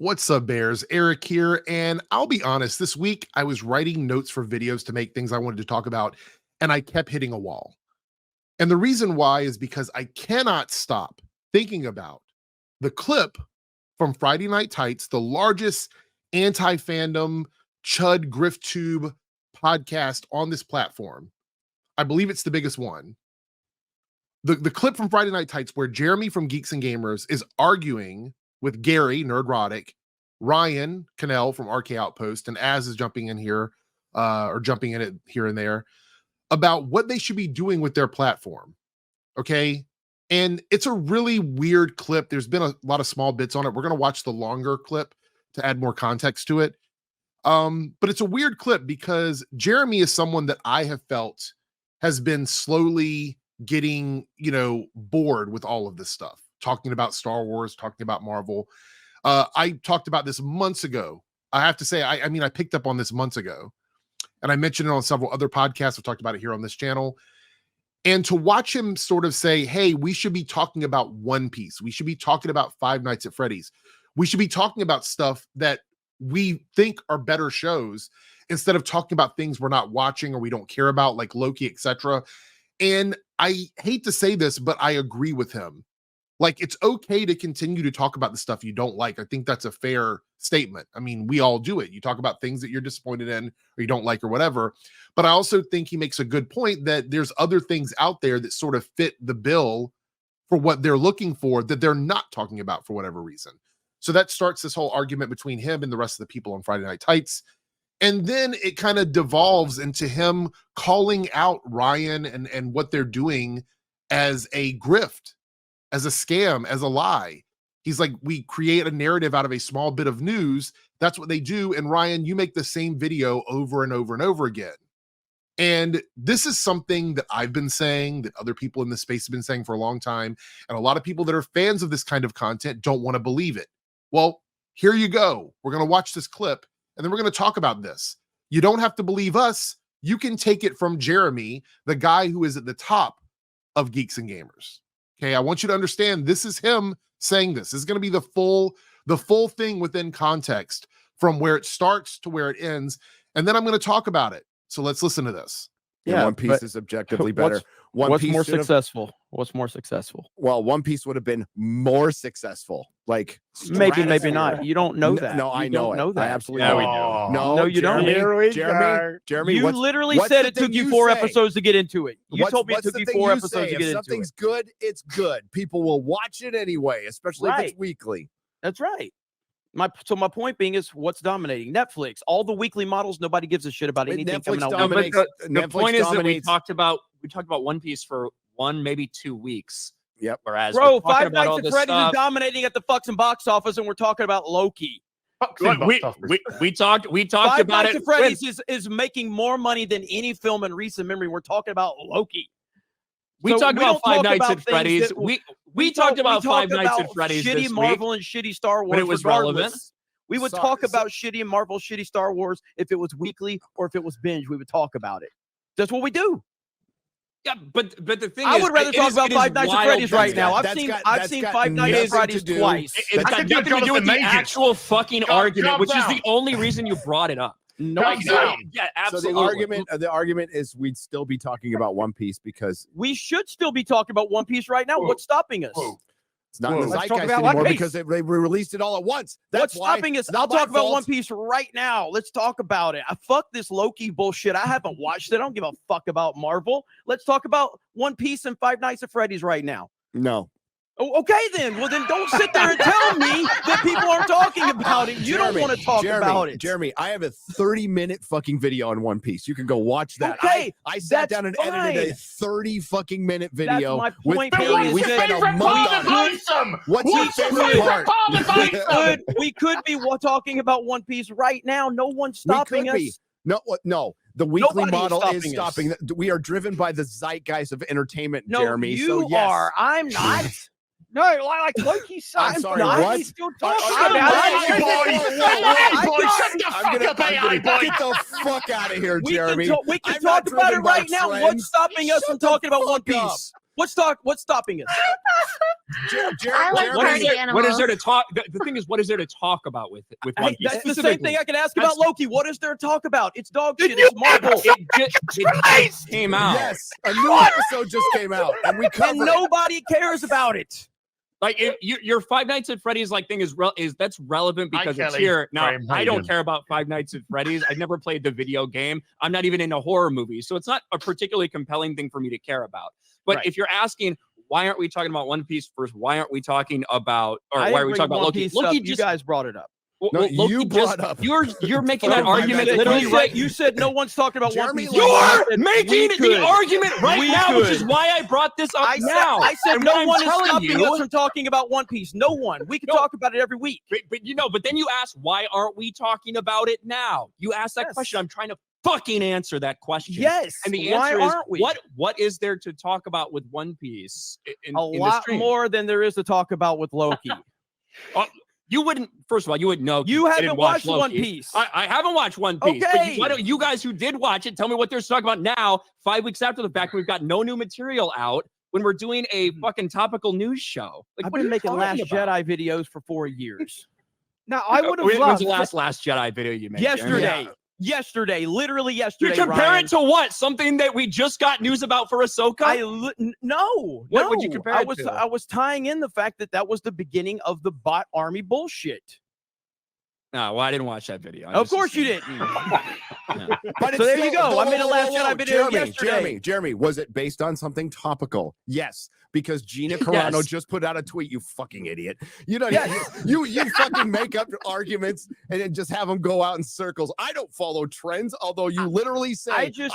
What's up, Bears? Eric here, and I'll be honest, this week I was writing notes for videos to make things I wanted to talk about, and I kept hitting a wall. And the reason why is because I cannot stop thinking about the clip from Friday Night Tights, the largest anti-fandom Chud Grift Tube podcast on this platform. I believe it's the biggest one. The clip from Friday Night Tights where Jeremy from Geeks and Gamers is arguing with Gary, Nerdrotic, Ryan Cannell from RK Outpost, and Az is jumping in here, or jumping in it here and there, about what they should be doing with their platform. Okay? And it's a really weird clip. There's been a lot of small bits on it. We're going to watch the longer clip to add more context to it. But it's a weird clip because Jeremy is someone that I have felt has been slowly getting, bored with all of this stuff, talking about Star Wars, talking about Marvel. I talked about this months ago. I have to say, I mean, I picked up on this months ago, and I mentioned it on several other podcasts. I've talked about it here on this channel. And to watch him sort of say, hey, we should be talking about One Piece. We should be talking about Five Nights at Freddy's. We should be talking about stuff that we think are better shows instead of talking about things we're not watching or we don't care about, like Loki, etc. And I hate to say this, but I agree with him. Like, it's okay to continue to talk about the stuff you don't like. I think that's a fair statement. I mean, we all do it. You talk about things that you're disappointed in or you don't like or whatever. But I also think he makes a good point that there's other things out there that sort of fit the bill for what they're looking for that they're not talking about for whatever reason. So that starts this whole argument between him and the rest of the people on Friday Night Tights. And then it kind of devolves into him calling out Ryan and what they're doing as a grift, as a scam, as a lie. He's like, we create a narrative out of a small bit of news. That's what they do. And Ryan, you make the same video over and over and over again. And this is something that I've been saying, that other people in this space have been saying for a long time. And a lot of people that are fans of this kind of content don't want to believe it. Well, here you go. We're going to watch this clip, and then we're going to talk about this. You don't have to believe us. You can take it from Jeremy, the guy who is at the top of Geeks and Gamers. Okay, I want you to understand this is him saying this. This is going to be the full thing within context from where it starts to where it ends. And then I'm going to talk about it. So let's listen to this. Yeah, One Piece is objectively better. What's more successful? What's more successful? Well, One Piece would have been more successful. Like maybe not. You don't know that. No, I know it. I absolutely know. We do. No, you don't. Jeremy, you literally said it took you 4 episodes to get into it. You told me it took you 4 episodes to get into it. If something's good, it's good. People will watch it anyway, especially if it's weekly. That's right. My point being is what's dominating? Netflix. All the weekly models, nobody gives a shit about anything coming out. The point is that we talked about One Piece for 1, maybe 2 weeks. Yep. Whereas Five Nights at Freddy's is dominating at the fucking box office, and we're talking about Loki. We talked about Five Nights it. at Freddy's is making more money than any film in recent memory. We're talking about Loki. We talked about Five Nights at Freddy's. We talked about Five Nights at Freddy's. Shitty Marvel and shitty Star Wars. But it was relevant. We would talk about shitty Marvel, shitty Star Wars if it was weekly or if it was binge. We would talk about it. That's what we do. Yeah, but the thing I is, would rather talk about Five Nights at Freddy's right now. I've seen Five Nights at Freddy's twice. It's got nothing to do with the actual fucking argument, which is the only reason you brought it up. No, yeah, absolutely. So the argument is we'd still be talking about One Piece because we should still be talking about One Piece right now. What's stopping us? It's not in the zeitgeist anymore because they released it all at once. What's stopping us? I'll talk about One Piece right now. Let's talk about it. Fuck this Loki bullshit. I haven't watched it. I don't give a fuck about Marvel. Let's talk about One Piece and Five Nights at Freddy's right now. No. Oh, okay, then. Well, then don't sit there and tell me that people aren't talking about it. You don't want to talk about it. Jeremy, I have a 30-minute fucking video on One Piece. You can go watch that. Okay, I sat down and edited a 30-fucking-minute video. That's my point. We spent a month on it. What's your favorite part? We could be talking about One Piece right now. No one's stopping us. No. The weekly model is stopping. We are driven by the zeitgeist of entertainment, Jeremy. You are. I'm not. No, like Loki's son. I'm sorry, what? He's still talking about it. Get the fuck out of here, Jeremy. We can talk about it right now. What's stopping us from talking about One Piece? What's stopping us? What is there to talk? The thing is, what is there to talk about with One Piece? That's the same thing I can ask about Loki. What is there to talk about? It's dog shit. It's Marvel. It just came out. Yes, a new episode just came out, and we covered and nobody cares about it. Like your Five Nights at Freddy's thing is that's relevant because it's here. Now I don't care about Five Nights at Freddy's. I've never played the video game. I'm not even into horror movies, so it's not a particularly compelling thing for me to care about. But if you're asking, why aren't we talking about One Piece first? Why aren't we talking about, why are we talking about Loki? Loki, you guys brought it up. No, you brought up. You're making that argument literally right. You said no one's talking about One Piece. You're making the argument right now, which is why I brought this up now. I said no one is stopping us from talking about One Piece. No one. We can talk about it every week. But then you ask, why aren't we talking about it now? You asked that question. I'm trying to fucking answer that question. Yes. And the answer is, what is there to talk about with One Piece? A lot more than there is to talk about with Loki. You wouldn't, first of all, you wouldn't know. You haven't watched One Piece. I haven't watched One Piece. Okay. But why don't you guys who did watch it tell me what there's to talk about now, 5 weeks after the fact, we've got no new material out when we're doing a fucking topical news show. Like, I've been making Last Jedi videos for 4 years. Now, I would have loved. loved. When's the last Jedi video you made? Yesterday. Yesterday, literally yesterday. You compare it to what? Something that we just got news about for Ahsoka? No. What would you compare it to? I was tying in the fact that was the beginning of the bot army bullshit. No, well, I didn't watch that video. Of course you didn't. But so there you go. I made a Last Jedi video yesterday. Jeremy, was it based on something topical? Yes, because Gina Carano just put out a tweet. You fucking idiot! You know, you fucking make up arguments and then just have them go out in circles. I don't follow trends, although you literally say I just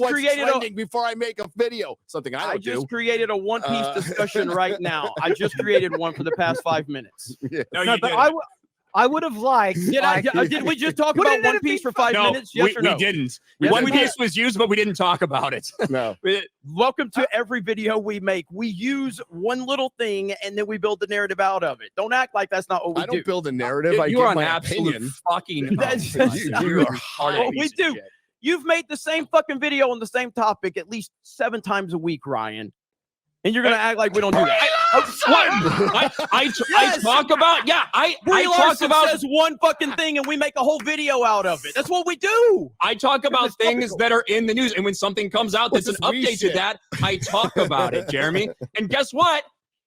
created trending before I make a video. Something I just created a One Piece discussion right now. I just created one for the past 5 minutes. No, but I would have liked. Did we just talk about One Piece for 5 minutes? Yes or no? We didn't. One Piece was used, but we didn't talk about it. No. Welcome to every video we make. We use one little thing and then we build the narrative out of it. Don't act like that's not what we do. I don't build a narrative. You are an absolute fucking. You are hard. We do. You've made the same fucking video on the same topic at least 7 times a week, Ryan. And you're gonna act like we don't do that. I talk about I talk about says one fucking thing and we make a whole video out of it. That's what we do. I talk about things that are in the news, and when something comes out that's an update to that, I talk about it, Jeremy. And guess what?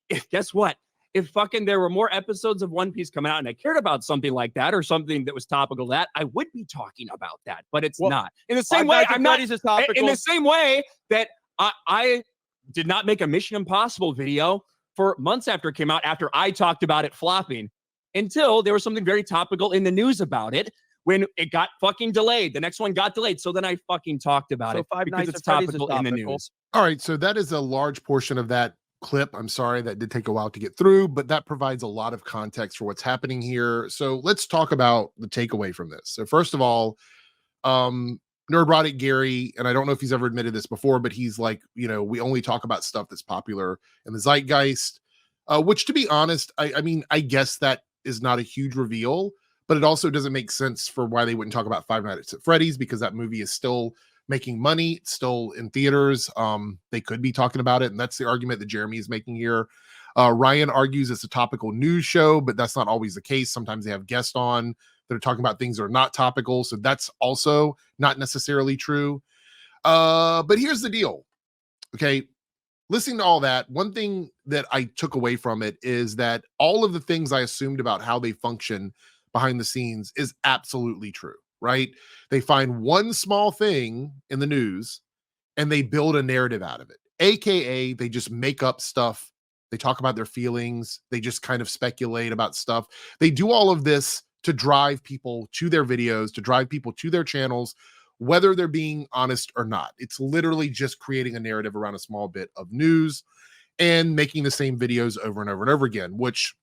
If fucking there were more episodes of One Piece coming out and I cared about something like that or something that was topical, that I would be talking about that, but it's not. In the same way, I'm not. In the same way that I did not make a Mission Impossible video for months after it came out, after I talked about it flopping, until there was something very topical in the news about it when it got fucking delayed. The next one got delayed. So then I fucking talked about it because it's topical in the news. All right. So that is a large portion of that clip. I'm sorry that did take a while to get through, but that provides a lot of context for what's happening here. So let's talk about the takeaway from this. So first of all, Nerdrotic Gary, and I don't know if he's ever admitted this before, but he's like, we only talk about stuff that's popular in the zeitgeist, which, to be honest, I mean, I guess that is not a huge reveal, but it also doesn't make sense for why they wouldn't talk about Five Nights at Freddy's, because that movie is still making money. It's still in theaters. They could be talking about it, and that's the argument that Jeremy is making here. Ryan argues it's a topical news show, but that's not always the case. Sometimes they have guests on that are talking about things that are not topical. So that's also not necessarily true. But here's the deal. Okay. Listening to all that, one thing that I took away from it is that all of the things I assumed about how they function behind the scenes is absolutely true, right? They find one small thing in the news and they build a narrative out of it. AKA they just make up stuff. They talk about their feelings. They just kind of speculate about stuff. They do all of this to drive people to their videos, to drive people to their channels, whether they're being honest or not. It's literally just creating a narrative around a small bit of news and making the same videos over and over and over again, which,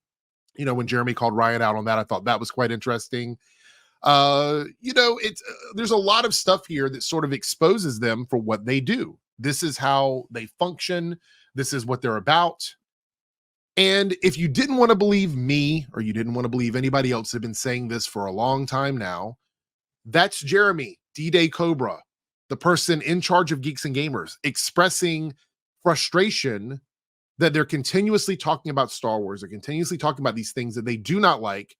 when Jeremy called Ryan out on that, I thought that was quite interesting. It's there's a lot of stuff here that sort of exposes them for what they do. This is how they function. This is what they're about. And if you didn't want to believe me, or you didn't want to believe anybody else who've been saying this for a long time now, that's Jeremy, D-Day Cobra, the person in charge of Geeks and Gamers, expressing frustration that they're continuously talking about Star Wars. They're continuously talking about these things that they do not like.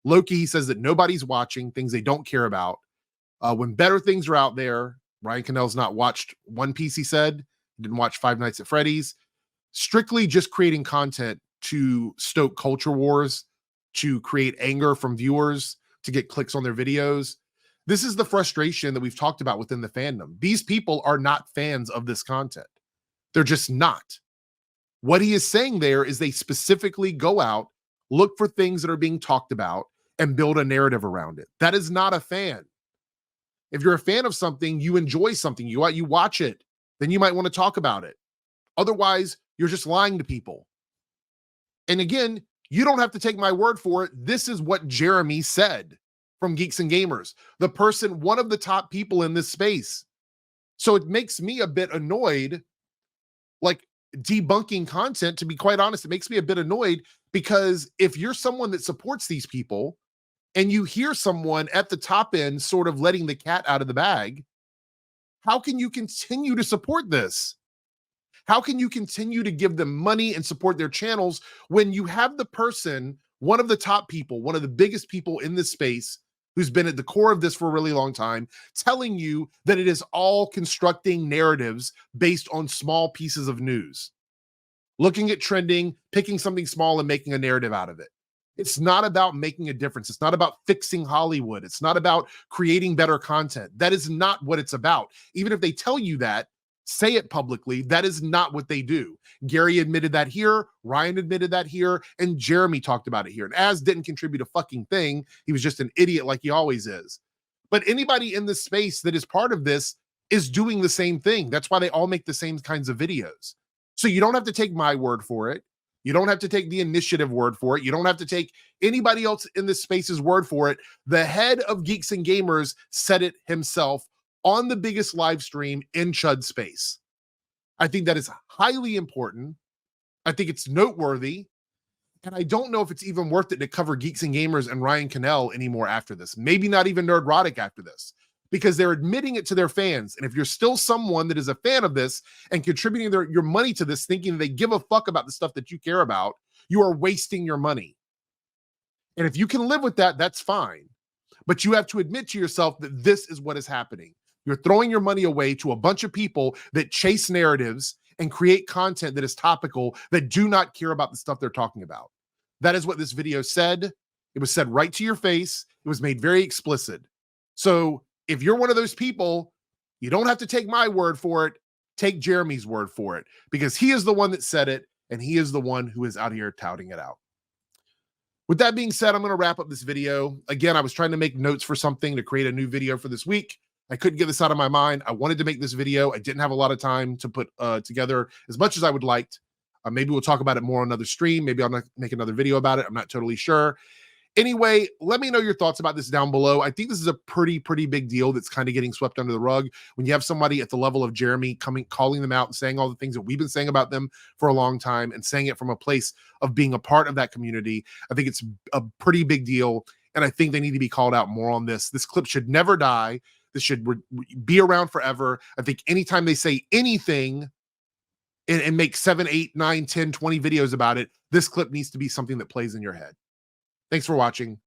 Loki, he says that nobody's watching, things they don't care about. When better things are out there, Ryan Cannell's not watched One Piece, he said. He didn't watch Five Nights at Freddy's. Strictly just creating content to stoke culture wars, to create anger from viewers, to get clicks on their videos. This is the frustration that we've talked about within the fandom. These people are not fans of this content. They're just not. What he is saying there is they specifically go out, look for things that are being talked about, and build a narrative around it. That is not a fan. If you're a fan of something, you enjoy something, you watch it, then you might want to talk about it. Otherwise, you're just lying to people. And again, you don't have to take my word for it. This is what Jeremy said from Geeks and Gamers, the person, one of the top people in this space. So it makes me a bit annoyed, like debunking content, to be quite honest. It makes me a bit annoyed because if you're someone that supports these people and you hear someone at the top end sort of letting the cat out of the bag, how can you continue to support this? How can you continue to give them money and support their channels when you have the person, one of the top people, one of the biggest people in this space, who's been at the core of this for a really long time, telling you that it is all constructing narratives based on small pieces of news, looking at trending, picking something small and making a narrative out of it. It's not about making a difference. It's not about fixing Hollywood. It's not about creating better content. That is not what it's about. Even if they tell you that, say it publicly, that is not what they do. Gary admitted that here, Ryan admitted that here, and Jeremy talked about it here. And Az didn't contribute a fucking thing. He was just an idiot like he always is. But anybody in this space that is part of this is doing the same thing. That's why they all make the same kinds of videos. So you don't have to take my word for it. You don't have to take the initiative word for it. You don't have to take anybody else in this space's word for it. The head of Geeks and Gamers said it himself on the biggest live stream in Chud space. I think that is highly important. I think it's noteworthy. And I don't know if it's even worth it to cover Geeks and Gamers and Ryan Cannell anymore after this. Maybe not even Nerdrotic after this, because they're admitting it to their fans. And if you're still someone that is a fan of this and contributing your money to this, thinking they give a fuck about the stuff that you care about, you are wasting your money. And if you can live with that, that's fine. But you have to admit to yourself that this is what is happening. You're throwing your money away to a bunch of people that chase narratives and create content that is topical, that do not care about the stuff they're talking about. That is what this video said. It was said right to your face. It was made very explicit. So if you're one of those people, you don't have to take my word for it. Take Jeremy's word for it, because he is the one that said it, and he is the one who is out here touting it out. With that being said, I'm going to wrap up this video. Again, I was trying to make notes for something to create a new video for this week. I couldn't get this out of my mind. I wanted to make this video. I didn't have a lot of time to put together as much as I would like. Maybe we'll talk about it more on another stream. Maybe I'll make another video about it. I'm not totally sure. Anyway, let me know your thoughts about this down below. I think this is a pretty big deal that's kind of getting swept under the rug when you have somebody at the level of Jeremy calling them out and saying all the things that we've been saying about them for a long time, and saying it from a place of being a part of that community. I think it's a pretty big deal, and I think they need to be called out more on this. This clip should never die. This should be around forever. I think anytime they say anything and make 7, 8, 9, 10, 20 videos about it, this clip needs to be something that plays in your head. Thanks for watching.